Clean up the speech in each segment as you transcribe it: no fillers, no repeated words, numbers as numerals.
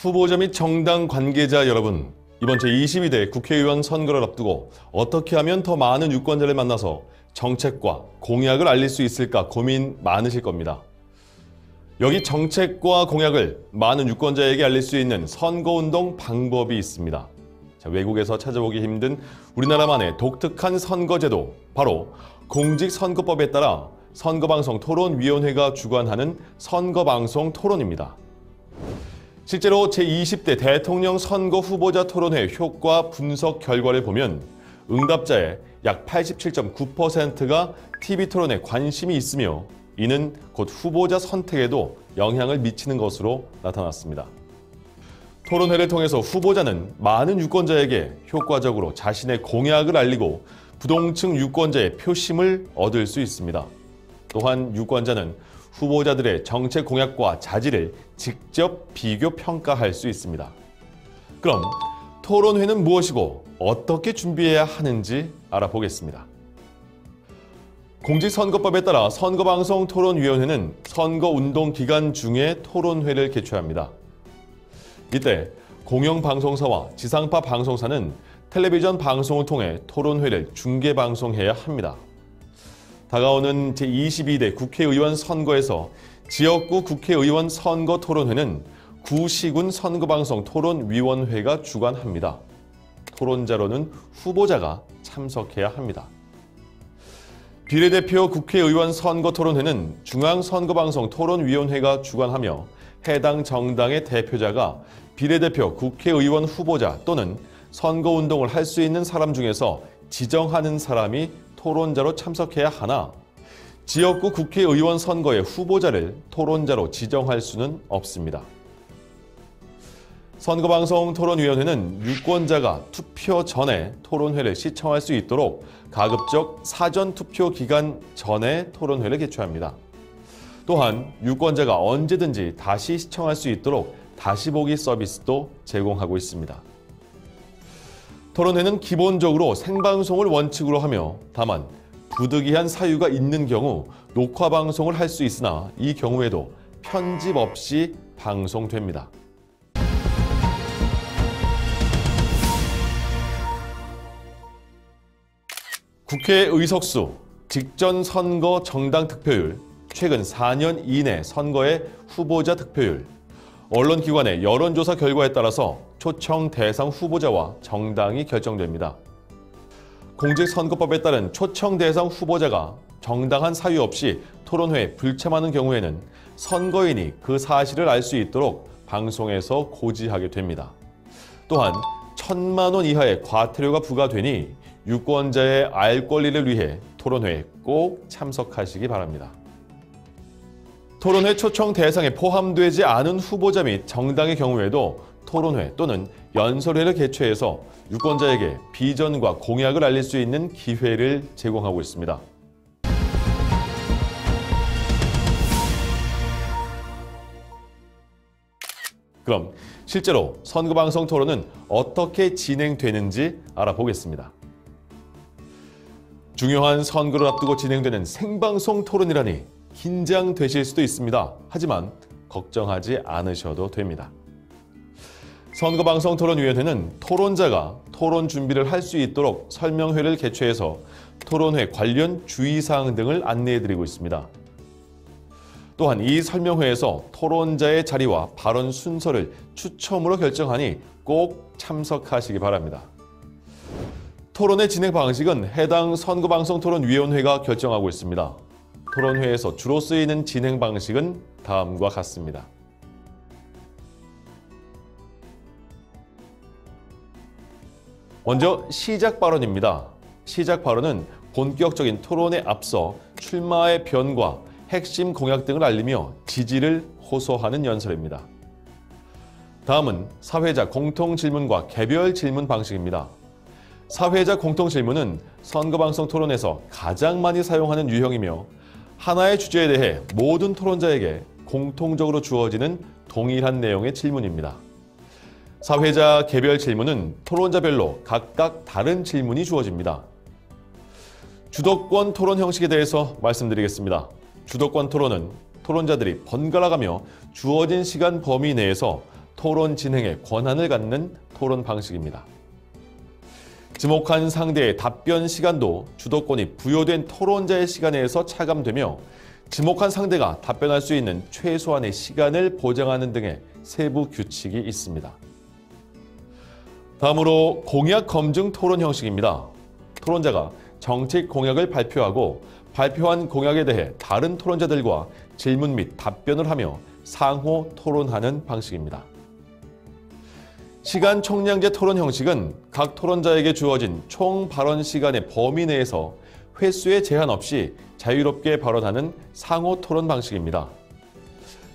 후보자 및 정당 관계자 여러분, 이번 제22대 국회의원 선거를 앞두고 어떻게 하면 더 많은 유권자를 만나서 정책과 공약을 알릴 수 있을까 고민 많으실 겁니다. 여기 정책과 공약을 많은 유권자에게 알릴 수 있는 선거운동 방법이 있습니다. 외국에서 찾아보기 힘든 우리나라만의 독특한 선거제도, 바로 공직선거법에 따라 선거방송토론위원회가 주관하는 선거방송 토론입니다. 실제로 제20대 대통령 선거 후보자 토론회 효과 분석 결과를 보면 응답자의 약 87.9%가 TV토론에 관심이 있으며 이는 곧 후보자 선택에도 영향을 미치는 것으로 나타났습니다. 토론회를 통해서 후보자는 많은 유권자에게 효과적으로 자신의 공약을 알리고 부동층 유권자의 표심을 얻을 수 있습니다. 또한 유권자는 후보자들의 정책 공약과 자질을 직접 비교 평가할 수 있습니다. 그럼 토론회는 무엇이고 어떻게 준비해야 하는지 알아보겠습니다. 공직선거법에 따라 선거방송토론위원회는 선거운동 기간 중에 토론회를 개최합니다. 이때 공영방송사와 지상파 방송사는 텔레비전 방송을 통해 토론회를 중계방송해야 합니다. 다가오는 제22대 국회의원 선거에서 지역구 국회의원 선거 토론회는 구시군 선거방송 토론위원회가 주관합니다. 토론자로는 후보자가 참석해야 합니다. 비례대표 국회의원 선거 토론회는 중앙선거방송 토론위원회가 주관하며 해당 정당의 대표자가 비례대표 국회의원 후보자 또는 선거운동을 할 수 있는 사람 중에서 지정하는 사람이 토론자로 참석해야 하나 지역구 국회의원 선거의 후보자를 토론자로 지정할 수는 없습니다. 선거방송 토론위원회는 유권자가 투표 전에 토론회를 시청할 수 있도록 가급적 사전투표 기간 전에 토론회를 개최합니다. 또한 유권자가 언제든지 다시 시청할 수 있도록 다시 보기 서비스도 제공하고 있습니다. 토론회는 기본적으로 생방송을 원칙으로 하며 다만 부득이한 사유가 있는 경우 녹화 방송을 할 수 있으나 이 경우에도 편집 없이 방송됩니다. 국회 의석수, 직전 선거 정당 득표율, 최근 4년 이내 선거의 후보자 득표율, 언론기관의 여론조사 결과에 따라서 초청 대상 후보자와 정당이 결정됩니다. 공직선거법에 따른 초청 대상 후보자가 정당한 사유 없이 토론회에 불참하는 경우에는 선거인이 그 사실을 알 수 있도록 방송에서 고지하게 됩니다. 또한 1,000만 원 이하의 과태료가 부과되니 유권자의 알 권리를 위해 토론회에 꼭 참석하시기 바랍니다. 토론회 초청 대상에 포함되지 않은 후보자 및 정당의 경우에도 토론회 또는 연설회를 개최해서 유권자에게 비전과 공약을 알릴 수 있는 기회를 제공하고 있습니다. 그럼 실제로 선거방송 토론은 어떻게 진행되는지 알아보겠습니다. 중요한 선거를 앞두고 진행되는 생방송 토론이라니 긴장되실 수도 있습니다. 하지만 걱정하지 않으셔도 됩니다. 선거방송토론위원회는 토론자가 토론 준비를 할 수 있도록 설명회를 개최해서 토론회 관련 주의사항 등을 안내해드리고 있습니다. 또한 이 설명회에서 토론자의 자리와 발언 순서를 추첨으로 결정하니 꼭 참석하시기 바랍니다. 토론의 진행 방식은 해당 선거방송토론위원회가 결정하고 있습니다. 토론회에서 주로 쓰이는 진행 방식은 다음과 같습니다. 먼저 시작 발언입니다. 시작 발언은 본격적인 토론에 앞서 출마의 변과 핵심 공약 등을 알리며 지지를 호소하는 연설입니다. 다음은 사회자 공통 질문과 개별 질문 방식입니다. 사회자 공통 질문은 선거방송 토론에서 가장 많이 사용하는 유형이며 하나의 주제에 대해 모든 토론자에게 공통적으로 주어지는 동일한 내용의 질문입니다. 사회자 개별 질문은 토론자별로 각각 다른 질문이 주어집니다. 주도권 토론 형식에 대해서 말씀드리겠습니다. 주도권 토론은 토론자들이 번갈아가며 주어진 시간 범위 내에서 토론 진행의 권한을 갖는 토론 방식입니다. 지목한 상대의 답변 시간도 주도권이 부여된 토론자의 시간에 의해서 차감되며 지목한 상대가 답변할 수 있는 최소한의 시간을 보장하는 등의 세부 규칙이 있습니다. 다음으로 공약 검증 토론 형식입니다. 토론자가 정책 공약을 발표하고 발표한 공약에 대해 다른 토론자들과 질문 및 답변을 하며 상호 토론하는 방식입니다. 시간 총량제 토론 형식은 각 토론자에게 주어진 총 발언 시간의 범위 내에서 횟수에 제한 없이 자유롭게 발언하는 상호 토론 방식입니다.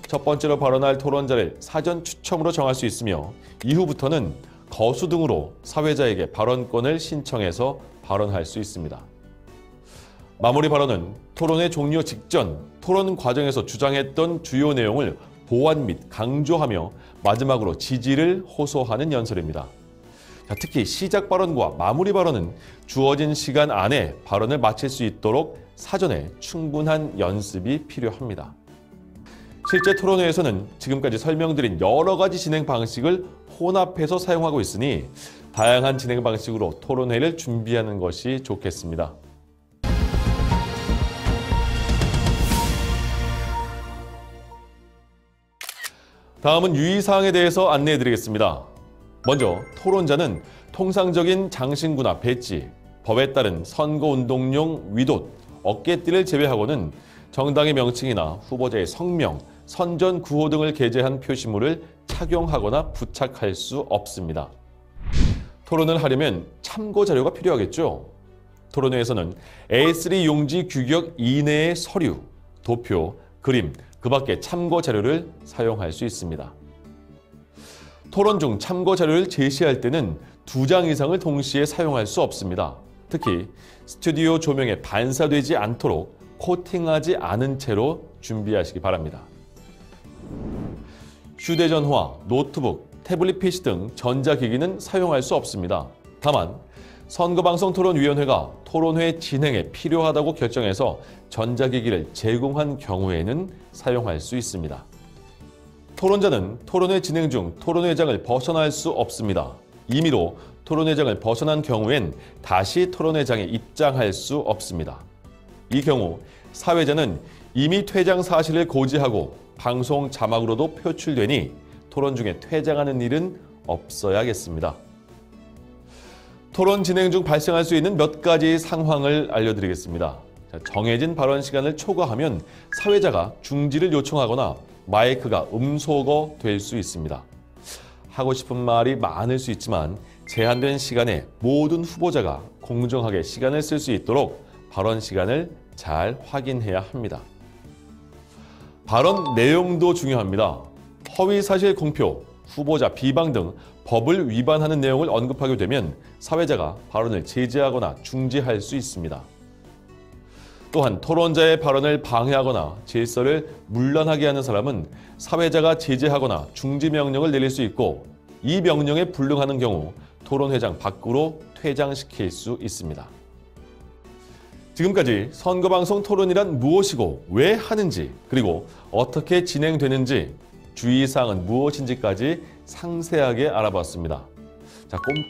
첫 번째로 발언할 토론자를 사전 추첨으로 정할 수 있으며 이후부터는 거수 등으로 사회자에게 발언권을 신청해서 발언할 수 있습니다. 마무리 발언은 토론의 종료 직전 토론 과정에서 주장했던 주요 내용을 보완 및 강조하며 마지막으로 지지를 호소하는 연설입니다. 특히 시작 발언과 마무리 발언은 주어진 시간 안에 발언을 마칠 수 있도록 사전에 충분한 연습이 필요합니다. 실제 토론회에서는 지금까지 설명드린 여러 가지 진행 방식을 혼합해서 사용하고 있으니 다양한 진행 방식으로 토론회를 준비하는 것이 좋겠습니다. 다음은 유의사항에 대해서 안내해드리겠습니다. 먼저 토론자는 통상적인 장신구나 배지, 법에 따른 선거운동용 위옷, 어깨띠를 제외하고는 정당의 명칭이나 후보자의 성명, 선전구호 등을 게재한 표시물을 착용하거나 부착할 수 없습니다. 토론을 하려면 참고 자료가 필요하겠죠. 토론회에서는 A3 용지 규격 이내의 서류, 도표, 그림, 그 밖에 참고 자료를 사용할 수 있습니다. 토론 중 참고 자료를 제시할 때는 2장 이상을 동시에 사용할 수 없습니다. 특히 스튜디오 조명에 반사되지 않도록 코팅하지 않은 채로 준비하시기 바랍니다. 휴대전화, 노트북, 태블릿 PC 등 전자기기는 사용할 수 없습니다. 다만 선거방송토론위원회가 토론회 진행에 필요하다고 결정해서 전자기기를 제공한 경우에는 사용할 수 있습니다. 토론자는 토론회 진행 중 토론회장을 벗어날 수 없습니다. 임의로 토론회장을 벗어난 경우엔 다시 토론회장에 입장할 수 없습니다. 이 경우 사회자는 이미 퇴장 사실을 고지하고 방송 자막으로도 표출되니 토론 중에 퇴장하는 일은 없어야겠습니다. 토론 진행 중 발생할 수 있는 몇 가지 상황을 알려드리겠습니다. 정해진 발언 시간을 초과하면 사회자가 중지를 요청하거나 마이크가 음소거 될 수 있습니다. 하고 싶은 말이 많을 수 있지만 제한된 시간에 모든 후보자가 공정하게 시간을 쓸 수 있도록 발언 시간을 잘 확인해야 합니다. 발언 내용도 중요합니다. 허위사실 공표, 후보자 비방 등 법을 위반하는 내용을 언급하게 되면 사회자가 발언을 제재하거나 중지할 수 있습니다. 또한 토론자의 발언을 방해하거나 질서를 문란하게 하는 사람은 사회자가 제재하거나 중지 명령을 내릴 수 있고 이 명령에 불응하는 경우 토론회장 밖으로 퇴장시킬 수 있습니다. 지금까지 선거방송 토론이란 무엇이고 왜 하는지 그리고 어떻게 진행되는지 주의사항은 무엇인지까지 상세하게 알아봤습니다.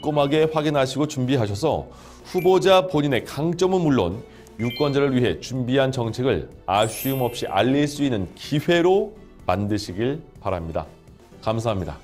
꼼꼼하게 확인하시고 준비하셔서 후보자 본인의 강점은 물론 유권자를 위해 준비한 정책을 아쉬움 없이 알릴 수 있는 기회로 만드시길 바랍니다. 감사합니다.